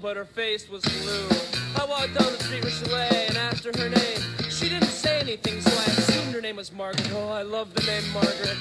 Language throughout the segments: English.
but her face was blue. I walked down the street where she lay and asked her her name. She didn't say anything, so I assumed her name was Margaret. Oh, I love the name Margaret.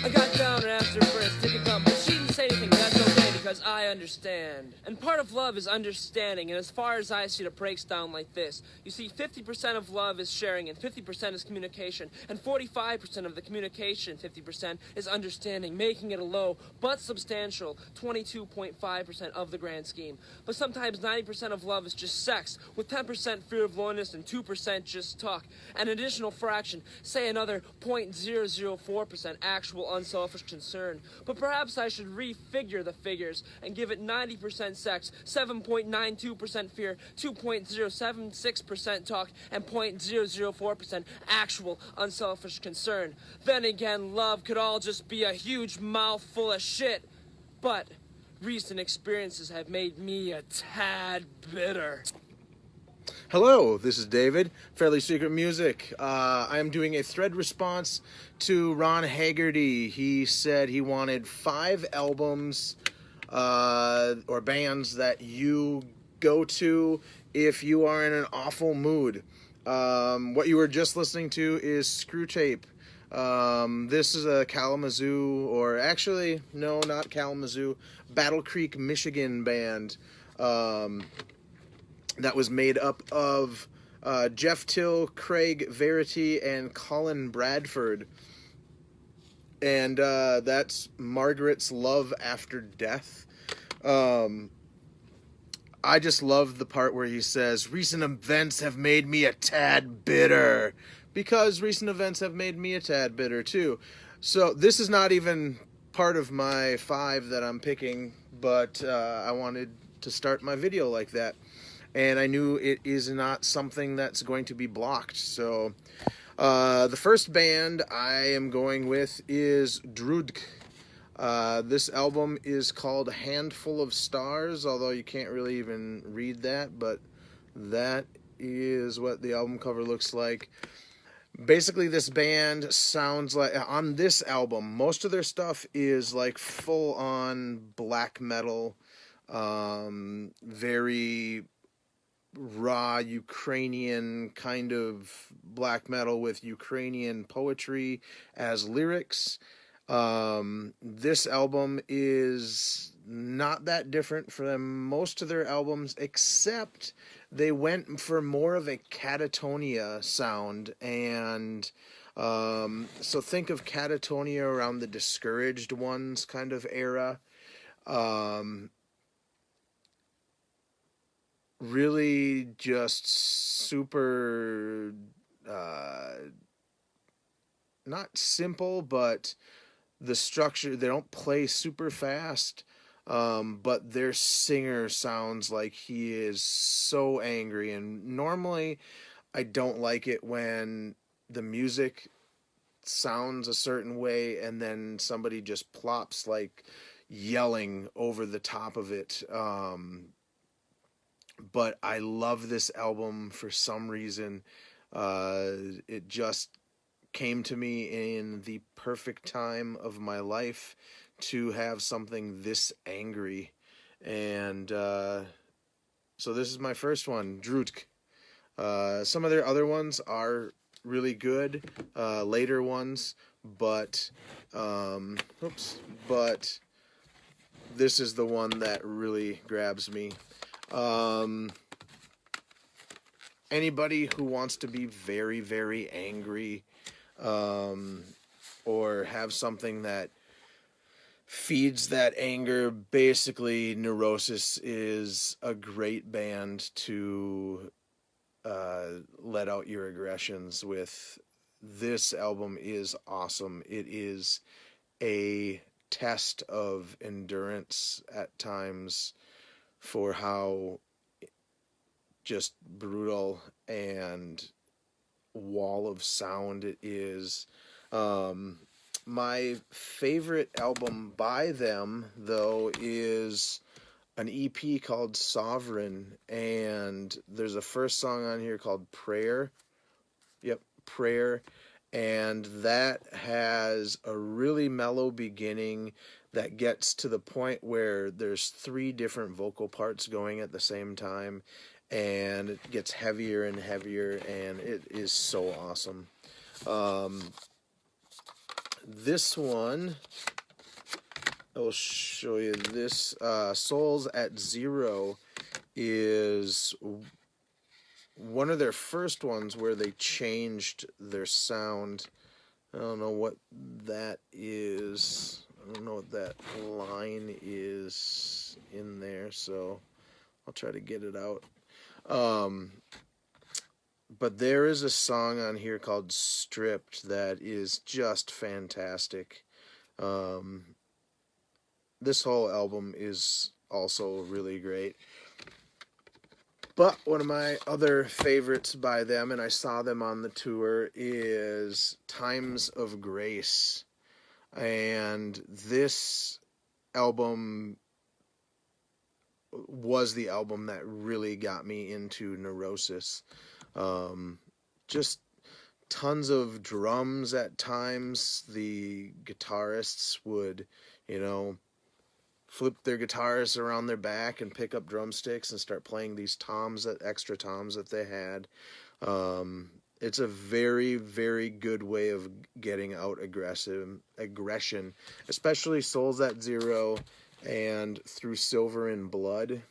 I got down and asked her for a stick of gum, but she didn't say anything. That's okay, because I understand. And part of love is understanding, and as far as I see it, it breaks down like this. You see, 50% of love is sharing, and 50% is communication, and 45% of the communication, 50%, is understanding, making it a low, but substantial, 22.5% of the grand scheme. But sometimes 90% of love is just sex, with 10% fear of loneliness and 2% just talk. An additional fraction, say another 0.004% actual unselfish concern. But perhaps I should refigure the figures and give it 90% sex, 7.92% fear, 2.076% talk, and 0.004% actual unselfish concern. Then again, love could all just be a huge mouthful of shit. But recent experiences have made me a tad bitter. Hello, this is David, Fairly Secret Music. I am doing a thread response to Ron Haggerty. He said he wanted 5 albums or bands that you go to if you are in an awful mood. What you were just listening to is Screw Tape. This is a Kalamazoo, or actually, no, not Kalamazoo, Battle Creek, Michigan band. That was made up of Jeff Till, Craig Verity, and Colin Bradford. And that's Margaret's Love After Death. I just love the part where he says, recent events have made me a tad bitter. Because recent events have made me a tad bitter too. So this is not even part of my 5 that I'm picking, but I wanted to start my video like that. And I knew it is not something that's going to be blocked. So the first band I am going with is Drude. This album is called Handful of Stars, although you can't really even read that, but that is what the album cover looks like. Basically, this band sounds like, on this album, most of their stuff is like full-on black metal, very raw Ukrainian kind of black metal with Ukrainian poetry as lyrics. This album is not that different from most of their albums, except they went for more of a catatonia sound. And so think of catatonia around the Discouraged Ones kind of era. Really just super, not simple, but the structure, they don't play super fast, but their singer sounds like he is so angry. And normally I don't like it when the music sounds a certain way and then somebody just plops like yelling over the top of it. But I love this album for some reason. It just came to me in the perfect time of my life to have something this angry. And so this is my first one, Drude. Some of their other ones are really good, later ones, but but this is the one that really grabs me. Anybody who wants to be very, very angry, or have something that feeds that anger, basically Neurosis is a great band to let out your aggressions with. This album is awesome. It is a test of endurance at times for how just brutal and wall of sound it is. My favorite album by them, though, is an EP called Sovereign, and there's a first song on here called Prayer. Yep, Prayer. and that has a really mellow beginning that gets to the point where there's 3 different vocal parts going at the same time, and it gets heavier and heavier, and it is so awesome. This one, I'll show you this. Souls at Zero is one of their first ones where they changed their sound. I don't know what that is. I don't know what that line is in there, so I'll try to get it out. But there is a song on here called Stripped that is just fantastic. This whole album is also really great. But one of my other favorites by them, and I saw them on the tour, is Times of Grace. And this album was the album that really got me into Neurosis. Just tons of drums at times. The guitarists would, flip their guitars around their back and pick up drumsticks and start playing these extra toms that they had. It's a very, very good way of getting out aggression, especially Souls at Zero and Through Silver and Blood.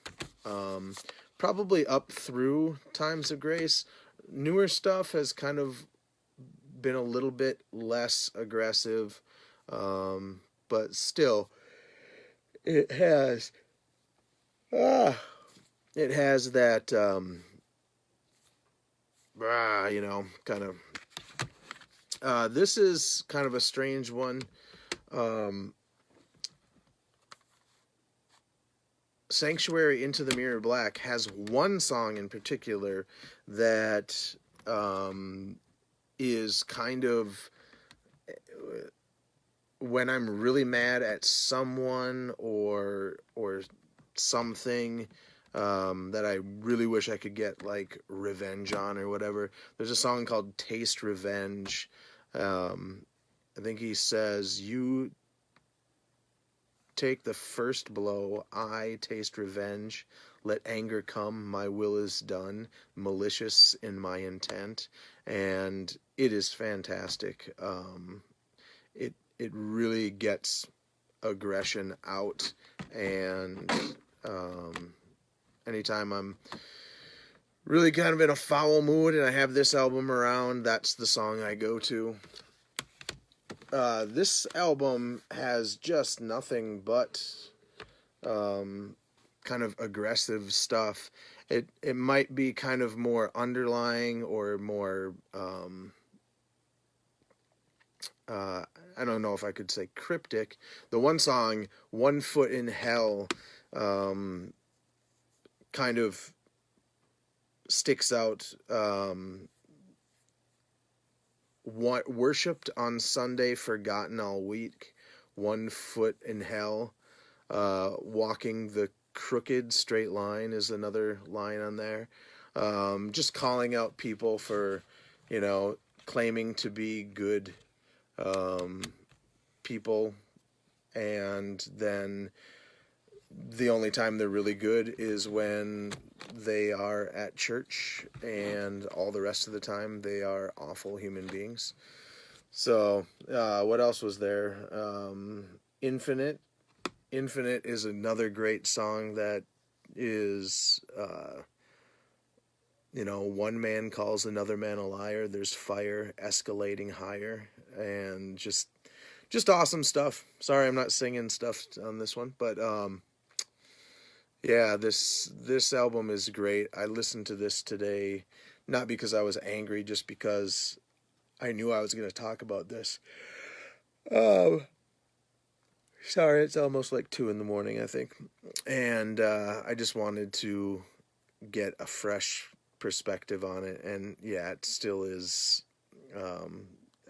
Probably up through Times of Grace. Newer stuff has kind of been a little bit less aggressive, but still, it has that kind of. This is kind of a strange one. Sanctuary Into the Mirror Black has one song in particular that is kind of when I'm really mad at someone or something that I really wish I could get like revenge on or whatever. There's a song called Taste Revenge. I think he says, "You take the first blow, I taste revenge. Let anger come, my will is done. Malicious in my intent." And it is fantastic. It really gets aggression out, and anytime I'm really kind of in a foul mood and I have this album around, that's the song I go to. This album has just nothing but kind of aggressive stuff. It might be kind of more underlying or more I don't know if I could say cryptic. The one song, One Foot in Hell, kind of sticks out. Worshipped on Sunday, forgotten all week. 1 foot in hell. Walking the crooked straight line is another line on there. Just calling out people for, claiming to be good people, and then the only time they're really good is when they are at church, and all the rest of the time they are awful human beings. So, what else was there? Infinite. Infinite is another great song that is, one man calls another man a liar. There's fire escalating higher, and just awesome stuff. Sorry, I'm not singing stuff on this one, but yeah, this album is great. I listened to this today, not because I was angry, just because I knew I was going to talk about this. Sorry, it's almost like 2 a.m, I think, and I just wanted to get a fresh perspective on it, and yeah, it still is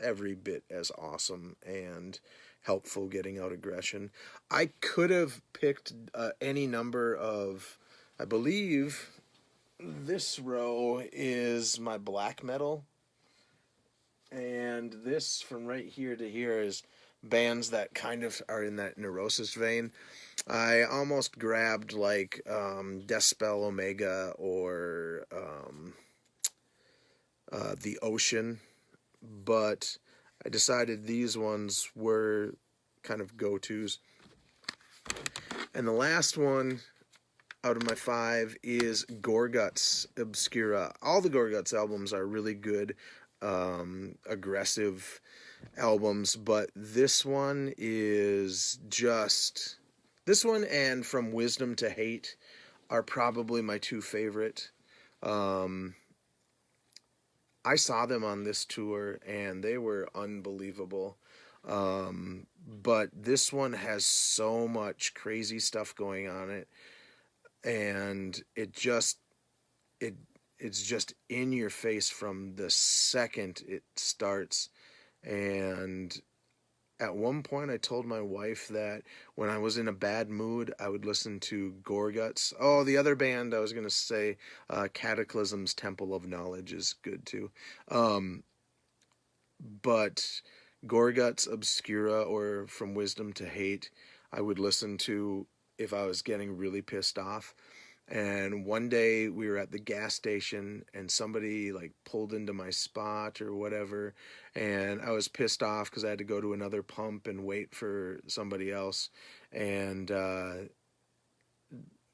every bit as awesome and helpful getting out aggression. I could have picked any number of, I believe this row is my black metal. And this from right here to here is bands that kind of are in that Neurosis vein. I almost grabbed like Decibel Omega or The Ocean, but I decided these ones were kind of go-tos. And the last one out of my 5 is Gore Guts Obscura. All the Gore Guts albums are really good, aggressive albums, but this one is just... This one and From Wisdom to Hate are probably my 2 favorite. I saw them on this tour, and they were unbelievable. But this one has so much crazy stuff going on it, and it's just in your face from the second it starts. And at one point I told my wife that when I was in a bad mood, I would listen to Gore Guts. Oh, the other band I was going to say, Cataclysm's Temple of Knowledge is good too. But Gore Guts Obscura or From Wisdom to Hate, I would listen to if I was getting really pissed off. And one day we were at the gas station and somebody like pulled into my spot or whatever, and I was pissed off because I had to go to another pump and wait for somebody else. And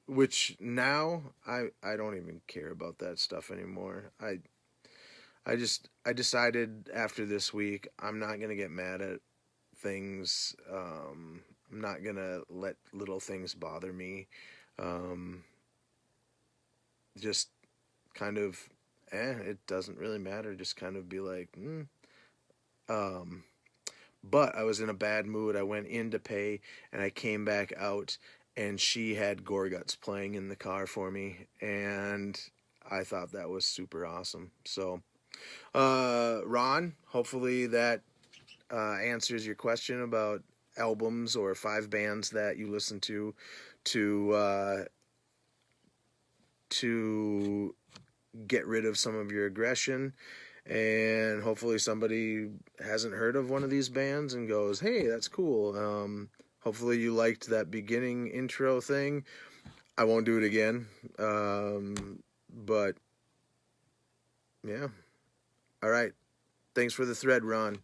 which now I don't even care about that stuff anymore. I decided after this week I'm not gonna get mad at things. I'm not gonna let little things bother me. Just kind of, it doesn't really matter. Just kind of be like, But I was in a bad mood. I went in to pay, and I came back out, and she had Gore Guts playing in the car for me, and I thought that was super awesome. So, Ron, hopefully that answers your question about albums or 5 bands that you listen to get rid of some of your aggression. And hopefully somebody hasn't heard of one of these bands and goes, hey, that's cool. Hopefully you liked that beginning intro thing. I won't do it again. But yeah. All right. Thanks for the thread, Ron.